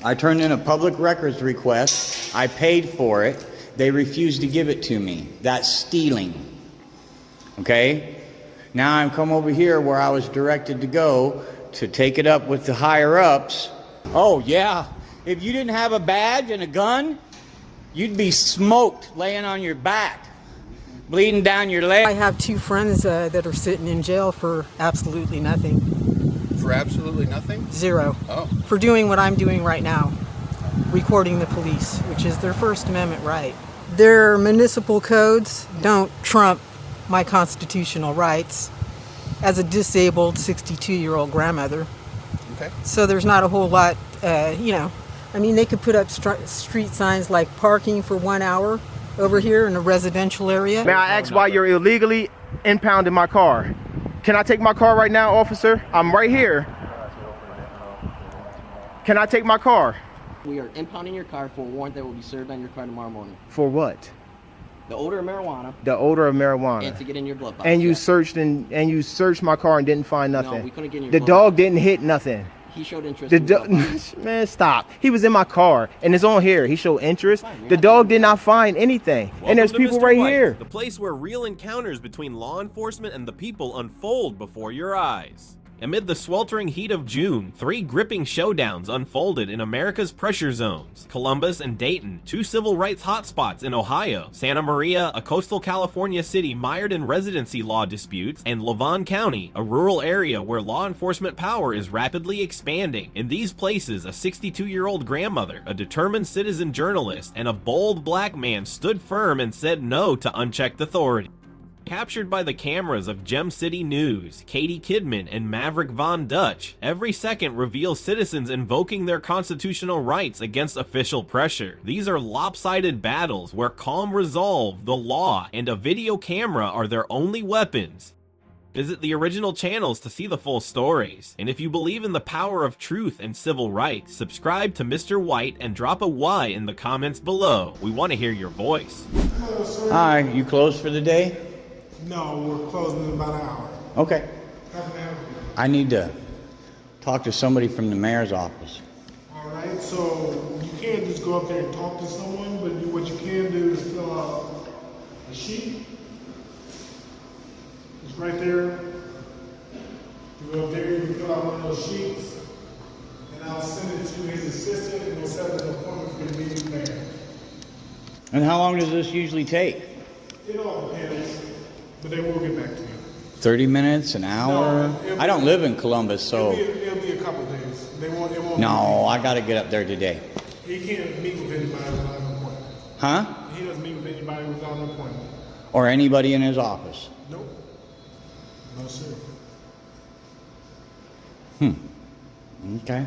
I turned in a public records request. I paid for it. They refused to give it to me. That's stealing. Okay? Now I'm come over here where I was directed to go to take it up with the higher ups. Oh yeah, if you didn't have a badge and a gun, you'd be smoked laying on your back, bleeding down your leg. I have two friends that are sitting in jail for absolutely nothing. For absolutely nothing? Zero. Oh. For doing what I'm doing right now, recording the police, which is their First Amendment right. Their municipal codes don't trump my constitutional rights as a disabled 62-year-old grandmother. Okay. So there's not a whole lot, you know. I mean, they could put up street signs like parking for 1 hour over here in a residential area. May I ask why you're illegally impounding my car? Can I take my car right now, officer? I'm right here. Can I take my car? We are impounding your car for a warrant that will be served on your car tomorrow morning. For what? The odor of marijuana. The odor of marijuana. And to get in your glove box. And you yeah. searched my car and didn't find nothing. No, we couldn't get in your The glove dog box. didn't hit nothing. He showed interest. Man, stop. He was in my car and it's on here. He showed interest. The dog did not find anything. Welcome and there's to people Mr. right White, here. The place where real encounters between law enforcement and the people unfold before your eyes. Amid the sweltering heat of June, 3 gripping showdowns unfolded in America's pressure zones: Columbus and Dayton, 2 civil rights hotspots in Ohio; Santa Maria, a coastal California city mired in residency law disputes; and Lavon County, a rural area where law enforcement power is rapidly expanding. In these places, a 62-year-old grandmother, a determined citizen journalist, and a bold black man stood firm and said no to unchecked authority. Captured by the cameras of Gem City News, Katie Kidman, and Maverick Von Dutch, every second reveals citizens invoking their constitutional rights against official pressure. These are lopsided battles where calm resolve, the law, and a video camera are their only weapons. Visit the original channels to see the full stories. And if you believe in the power of truth and civil rights, subscribe to Mr. White and drop a Y in the comments below. We want to hear your voice. Hello, sir. Hi, you closed for the day? No, we're closing in about an hour. Okay. How can I help you? I need to talk to somebody from the mayor's office. All right, so you can't just go up there and talk to someone, but what you can do is fill out a sheet. It's right there. You go up there, you can fill out one of those sheets, and I'll send it to his assistant, and we'll set an appointment for you to meet with the mayor. And how long does this usually take? It all depends, but they will get back to you. 30 minutes, an hour? No, I don't live in Columbus, so... It'll be a couple of days. It won't No, I gotta get up there today. He can't meet with anybody without an appointment. Huh? He doesn't meet with anybody without an appointment. Or anybody in his office? Nope. No, sir. Okay.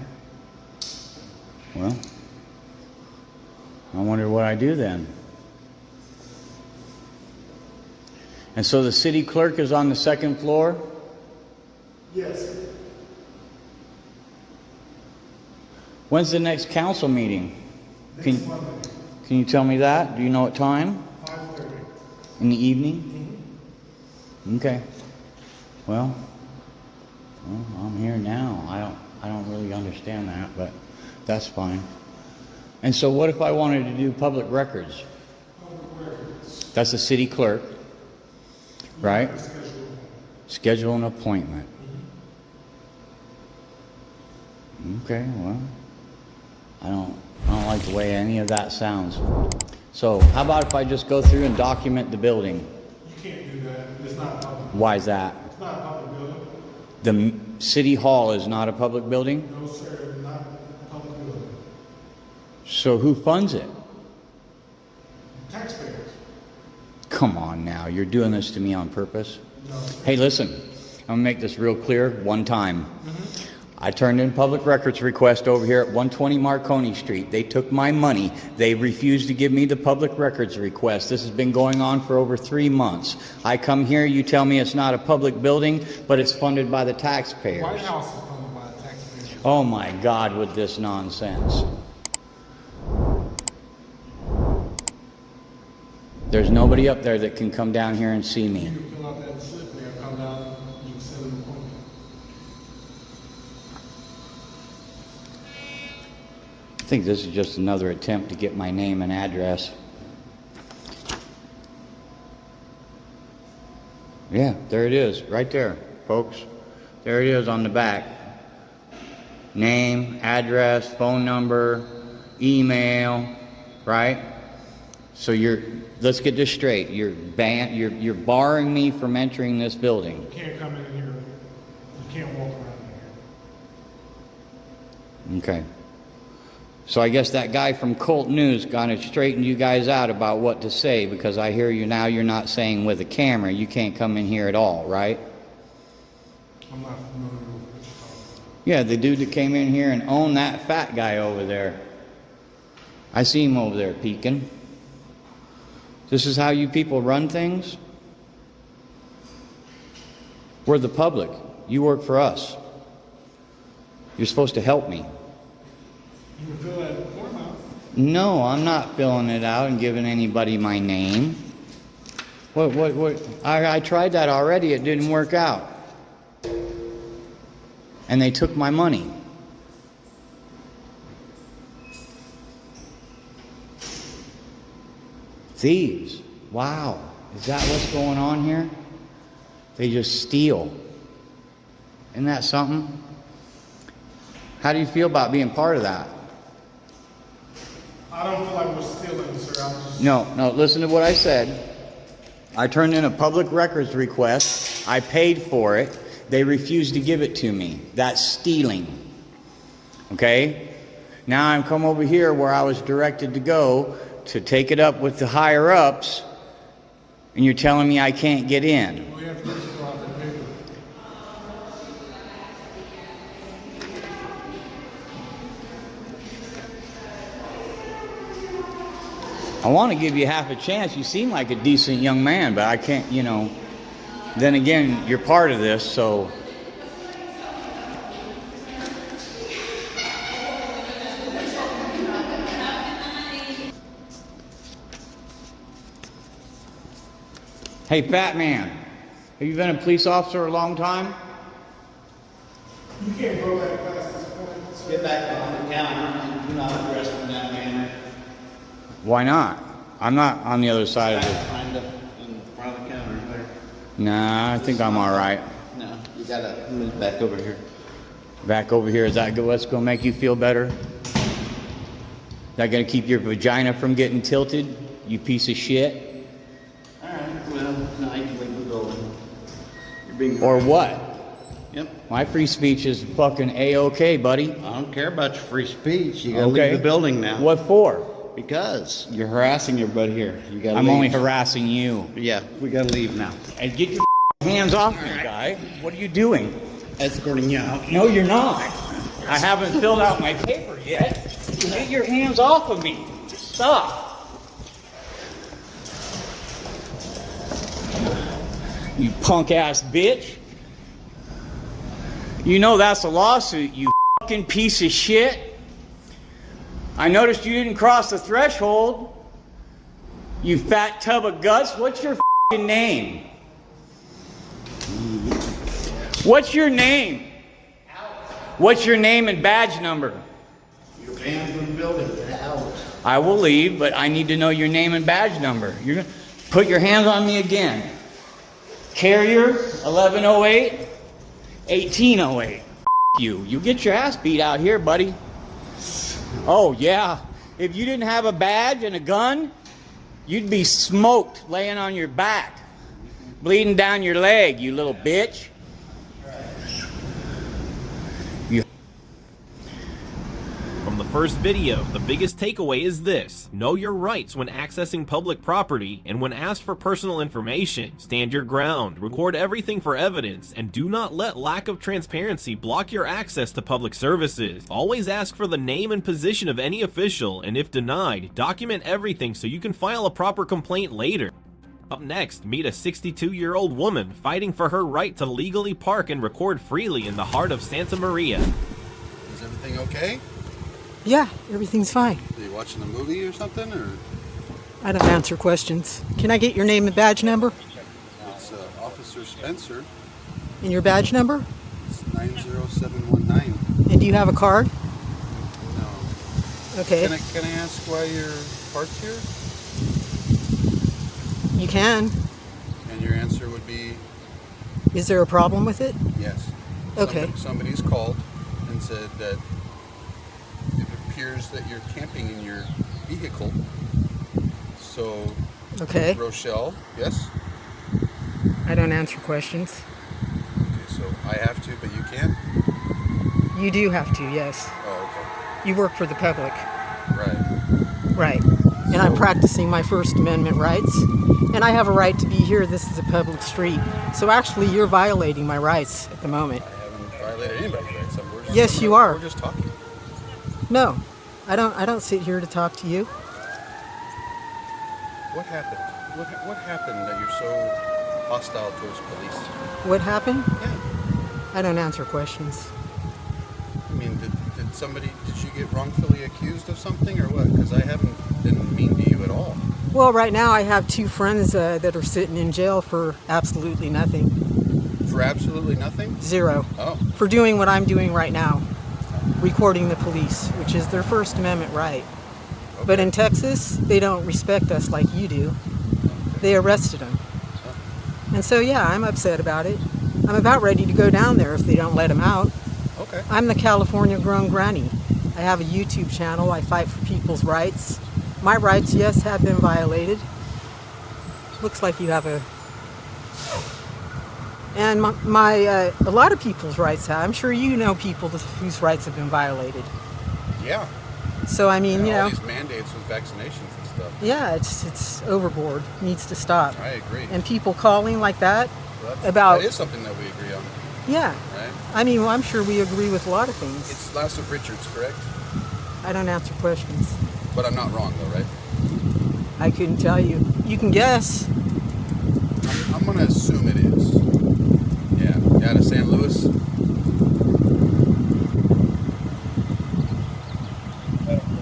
Well, I wonder what I do then. And so the city clerk is on the 2nd floor? Yes. When's the next council meeting? Next Monday. Can you tell me that? Do you know what time? 5:30. In the evening? Okay. Well, I'm here now. I don't really understand that, but that's fine. And so what if I wanted to do public records? Public records. That's the city clerk, right? Schedule an appointment. Okay, well, I don't like the way any of that sounds. So how about if I just go through and document the building? You can't do that. It's not public. Why is that? It's not a public building. The city hall is not a public building? No, sir. Not a public building. So who funds it? Taxpayers. Come on now, you're doing this to me on purpose? No. Hey, listen, I'm gonna make this real clear one time. I turned in public records request over here at 120 Marconi Street. They took my money. They refused to give me the public records request. This has been going on for over 3 months. I come here, you tell me it's not a public building, but it's funded by the taxpayers. White House is funded by the taxpayers. Oh my God, with this nonsense. There's nobody up there that can come down here and see me. You can fill out that slip there, come down, you can set an appointment. think this is just another attempt to get my name and address. Yeah, there it is, right there, folks. There it is on the back. Name, address, phone number, email, right? So let's get this straight. You're barring me from entering this building. You can't come in here. You can't walk around in here. Okay. So I guess that guy from Colt News kind of straightened you guys out about what to say, because I hear you now, you're not saying with a camera you can't come in here at all, right? I'm not familiar with what you're talking about. Yeah, the dude that came in here and owned that fat guy over there. I see him over there peeking. This is how you people run things? We're the public. You work for us. You're supposed to help me. You can fill that form out. No, I'm not filling it out and giving anybody my name. What? I tried that already. It didn't work out. And they took my money. Thieves. Wow. Is that what's going on here? They just steal. Isn't that something? How do you feel about being part of that? I don't feel like we're stealing, sir. I'm just... No, listen to what I said. I turned in a public records request. I paid for it. They refused to give it to me. That's stealing. Okay? Now I'm come over here where I was directed to go to take it up with the higher ups, and you're telling me I can't get in. We have to just fill out that paper. I want to give you half a chance. You seem like a decent young man, but I can't, Then again, you're part of this, so... Hey, fat man, have you been a police officer a long time? You can't go back past this point, sir. Get back behind the counter and do not address me in that manner. Why not? I'm not on the other side of it. Behind in front of the counter there. Nah, I think I'm all right. No, you gotta move back over here. Back over here, is that what's going to make you feel better? Is that going to keep your vagina from getting tilted, you piece of shit? Alright, well, now you can leave the building. You're being Or what? Yep. My free speech is fucking A-okay, buddy. I don't care about your free speech. You gotta Okay. leave the building now. What for? Because you're harassing everybody here. You gotta I'm leave. only harassing you. Yeah, we gotta leave now. And get your hands off me, guy. What are you doing? Escorting you out. No, you're not. I haven't filled out my paper yet. Get your hands off of me. Stop. You punk ass bitch. You know that's a lawsuit, you fucking piece of shit. I noticed you didn't cross the threshold. You fat tub of guts. What's your fucking name? What's your name? What's your name and badge number? You're banned from the building. Get out. I will leave, but I need to know your name and badge number. You're gonna put your hands on me again. Carrier 1108 1808. You. You get your ass beat out here, buddy. Oh yeah. If you didn't have a badge and a gun, you'd be smoked laying on your back, bleeding down your leg, you little bitch. From the first video, the biggest takeaway is this: know your rights when accessing public property, and when asked for personal information, stand your ground, record everything for evidence, and do not let lack of transparency block your access to public services. Always ask for the name and position of any official, and if denied, document everything so you can file a proper complaint later. Up next, meet a 62-year-old woman fighting for her right to legally park and record freely in the heart of Santa Maria. Is everything okay? Yeah, everything's fine. Are you watching a movie or something, or? I don't answer questions. Can I get your name and badge number? It's Officer Spencer. And your badge number? It's 90719. And do you have a card? No. Okay. Can I ask why your parked here? You can. And your answer would be Is there a problem with it? yes. Okay. Somebody's called and said that it appears that you're camping in your vehicle. So, Okay. Rochelle, yes? I don't answer questions. Okay, so I have to, but you can't? You do have to, yes. Oh, You work for the public. okay. Right. Right. And I'm practicing my First Amendment rights. And I have a right to be here. This is a public street. So actually, you're violating my rights at the moment. I haven't violated anybody's rights. Yes, you are. We're just talking. No, I don't sit here to talk to you. What happened? What happened that you're so hostile towards police? What happened? Yeah. I don't answer questions. I mean, did you get wrongfully accused of something or what? Because I haven't been mean to you at all. Well, right now I have two friends that are sitting in jail for absolutely nothing. For absolutely nothing? Zero. Oh. For doing what I'm doing right now. Recording the police, which is their First Amendment right. Okay. But in Texas, they don't respect us like you do. They arrested them. And so, yeah, I'm upset about it. I'm about ready to go down there if they don't let them out. Okay. I'm the California Grown Granny. I have a YouTube channel. I fight for people's rights. My rights, yes, have been violated. Looks like you have a... And a lot of people's rights have. I'm sure you know people whose rights have been violated. Yeah. So, I mean, you all know... these mandates with vaccinations and stuff. Yeah, it's overboard. Needs to stop. I agree. And people calling like that Well, about... That is something that we agree on, Yeah. right? I mean, well, I'm sure we agree with a lot of things. It's Lasso Richards, correct? I don't answer questions. But I'm not wrong, though, right? I couldn't tell you. You can guess. I'm going to assume it is. Yeah. Out of St. Louis?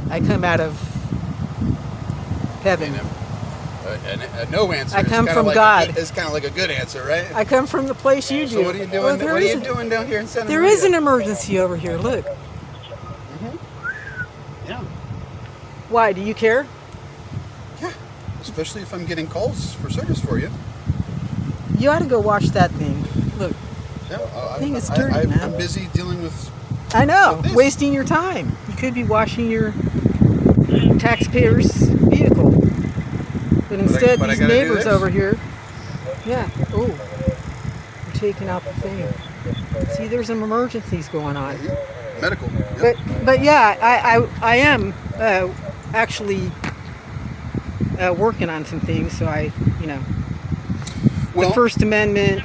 I come out of heaven. A no answer. I come is from like God. It's kind of like a good answer, right? I come from the place you do. So what are you doing? Well, What are you doing down here in Santa There Maria? is an emergency over here. Look. Yeah. Why? Do you care? Yeah. Especially if I'm getting calls for service for you. You ought to go watch that thing. Look. Yeah. Thing is dirty, man. I'm busy dealing with. I know. With this. Wasting your time. You could be washing your taxpayer's vehicle. But instead, but I these gotta do neighbors this? over here. Yeah. Oh. They're taking out the thing. See, there's some emergencies going on. Medical. Yep. But yeah, I am actually working on some things. So Well, the First Amendment,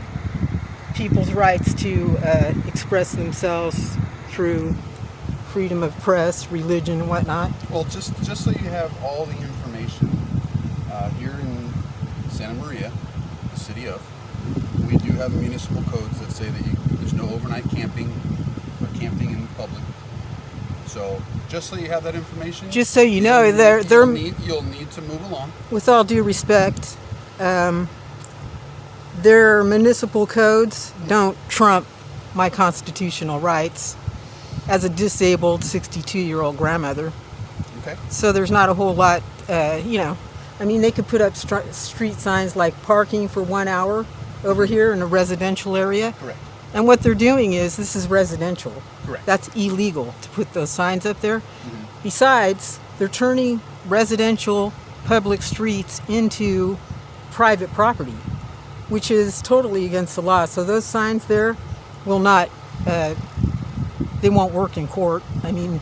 people's rights to express themselves through freedom of press, religion, and whatnot. Well, just so you have all the information, here in Santa Maria, the city of, we do have municipal codes that say that there's no overnight camping or camping in public. So, just so you have that information. Just so you know, you'll need to move along. with all due respect, their municipal codes don't trump my constitutional rights as a disabled 62-year-old grandmother. Okay. So there's not a whole lot, I mean, they could put up street signs like parking for 1 hour over here in a residential area. Correct. And what they're doing is, this is residential. Correct. That's illegal to put those signs up there. Mm-hmm. Besides, they're turning residential public streets into private property, which is totally against the law. So those signs there will not, they won't work in court. I mean,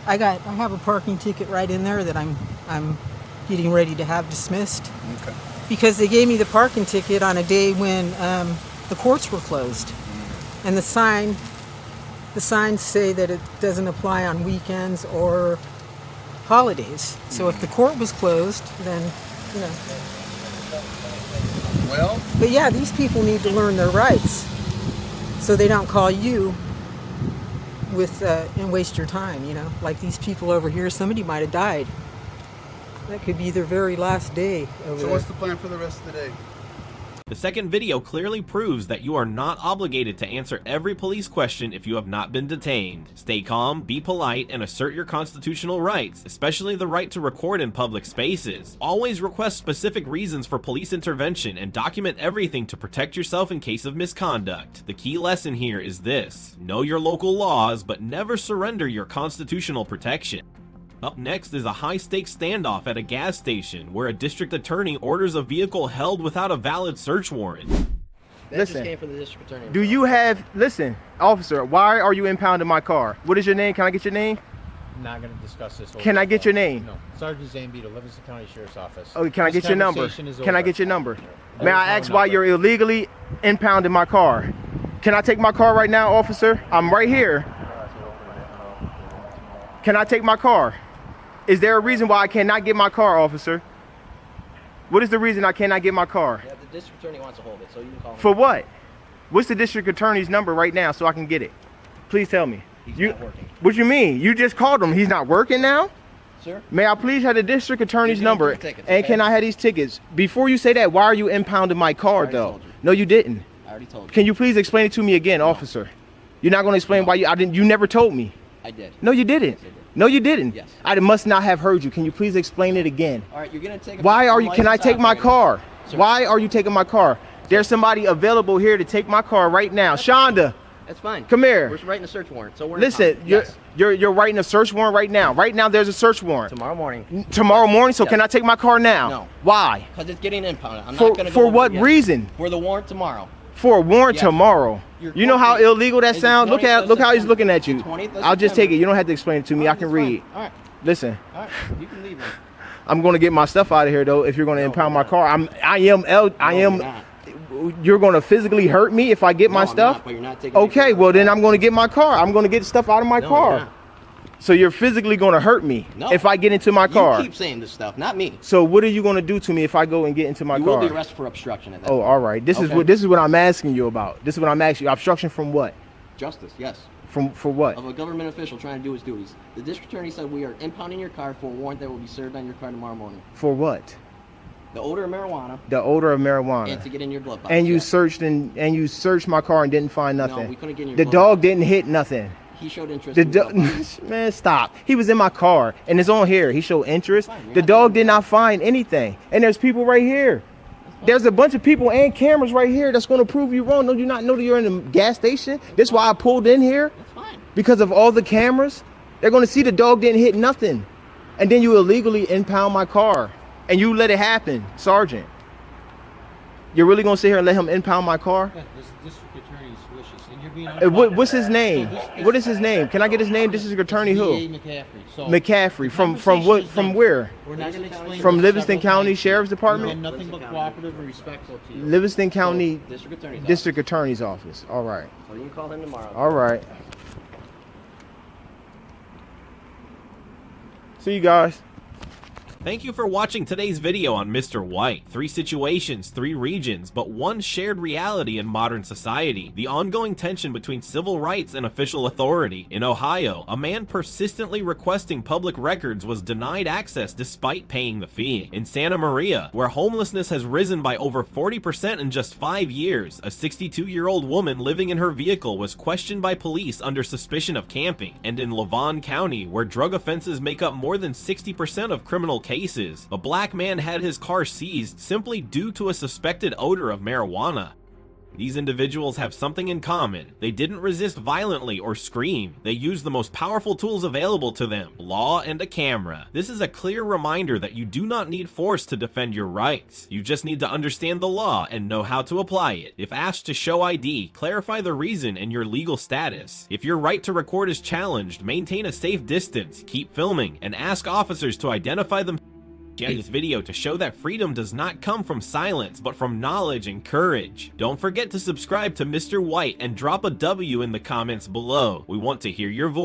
I have a parking ticket right in there that I'm getting ready to have dismissed. Okay. Because they gave me the parking ticket on a day when the courts were closed. And the signs say that it doesn't apply on weekends or holidays. So if the court was closed, then, Well, But yeah, these people need to learn their rights so they don't call you and waste your time, Like these people over here, somebody might have died. That could be their very last day over so there. what's the plan for the rest of the day? The second video clearly proves that you are not obligated to answer every police question if you have not been detained. Stay calm, be polite, and assert your constitutional rights, especially the right to record in public spaces. Always request specific reasons for police intervention and document everything to protect yourself in case of misconduct. The key lesson here is this: know your local laws, but never surrender your constitutional protection. Up next is a high-stakes standoff at a gas station where a district attorney orders a vehicle held without a valid search warrant. That Listen, just came from the district attorney. Do you have, listen, officer, why are you impounding my car? What is your name? Can I get your name? Not going to discuss this. Can I get your name? No. Sergeant Zambito, Livingston County Sheriff's Office. Oh, can I get your number? Can I get your number? May There's I no ask why number. you're illegally impounding my car? Can I take my car right now, officer? I'm right here. Can I take my car? Is there a reason why I cannot get my car, officer? What is the reason I cannot get my car? Yeah, the district attorney wants to hold it, so you can call him. For what? What's the district attorney's number right now so I can get it? Please tell me. He's not working. What you mean? You just called him. He's not working now? Sir? May I please have the district attorney's You're gonna number? get tickets, And okay? can I have these tickets? Before you say that, why are you impounding my car, already though? told you. No, you didn't. I already told you. Can you please explain it to me again, officer? You're not going to explain why I didn't. You never told me. I did. No, you didn't. Yes, I did. No, you didn't. Yes. I must not have heard you. Can you please explain it again? All right, you're going to take a Why are you? Can I licensed take my operator. car? Sir. Why are you taking my car? There's somebody available here to take my car right now. Shonda, That's fine. come here. We're writing a search warrant, so we're Listen, impounded. Yes. you're writing a search warrant right now. Right now, there's a search warrant. Tomorrow morning. Tomorrow morning. So Yes. can I take my car now? No. Why? Because it's getting impounded. I'm For not going to go for over what it yet. reason? For the warrant tomorrow. For a warrant Yes. tomorrow. Your You know court how date illegal that is the sounds? Look 20th of how he's September. looking at you. The 20th of I'll just take September. it. You don't have to explain it to me. I All right, can that's fine. read. All right. Listen, All right. You can leave now. I'm going to get my stuff out of here though. If you're going to No, impound you're my car, I am. you're not. You're going to physically hurt me if I get my No, I'm stuff. not, but you're not taking Okay, anything well out. then I'm going to get my car. I'm going to get stuff out of my No, car. you're not. So you're physically going to hurt me No. if I get into my car. You keep saying this stuff, not me. So what are you going to do to me if I go and get into my You car? will be arrested for obstruction at that Oh, point. all right. This is Okay. what I'm asking you about. This is what I'm asking you. Obstruction from what? Justice, yes. For what? Of a government official trying to do his duties. The district attorney said we are impounding your car for a warrant that will be served on your car tomorrow morning. For what? The odor of marijuana The odor of marijuana. and to get in your glove box. And you yes. searched my car and didn't find nothing. No, we couldn't get in your The glove dog box. didn't hit nothing. He showed interest The in your glove box. man, stop. He was in my car and it's on here. He showed interest. Fine, you're The not dog doing did not find anything. And there's people right here. There's a bunch of people and cameras right here that's going to prove you wrong. Don't you not know that you're in a gas station? That's why I pulled in here. That's fine. Because of all the cameras. They're going to see the dog didn't hit nothing. And then you illegally impound my car. And you let it happen, Sergeant. You're really going to sit here and let him impound my car? This district attorney's wishes, and you're being What's his name? What is his name? Can I get his name? District Attorney who? McCaffrey. So McCaffrey. From what? conversation is From done. where? We're not going to explain From this Livingston several County times. Sheriff's You've Department? been nothing but cooperative and respectful to you. Livingston County District attorney's District Attorney's Office. All right. office. So you can call him tomorrow. All right. See you guys. Thank you for watching today's video on Mr. White. 3 situations, 3 regions, but one shared reality in modern society. The ongoing tension between civil rights and official authority. In Ohio, a man persistently requesting public records was denied access despite paying the fee. In Santa Maria, where homelessness has risen by over 40% in just 5 years, a 62-year-old woman living in her vehicle was questioned by police under suspicion of camping. And in Lavon County, where drug offenses make up more than 60% of criminal cases, a black man had his car seized simply due to a suspected odor of marijuana. These individuals have something in common. They didn't resist violently or scream. They used the most powerful tools available to them, law and a camera. This is a clear reminder that you do not need force to defend your rights. You just need to understand the law and know how to apply it. If asked to show ID, clarify the reason and your legal status. If your right to record is challenged, maintain a safe distance, keep filming, and ask officers to identify them. Share this video to show that freedom does not come from silence, but from knowledge and courage. Don't forget to subscribe to Mr. White and drop a W in the comments below. We want to hear your voice.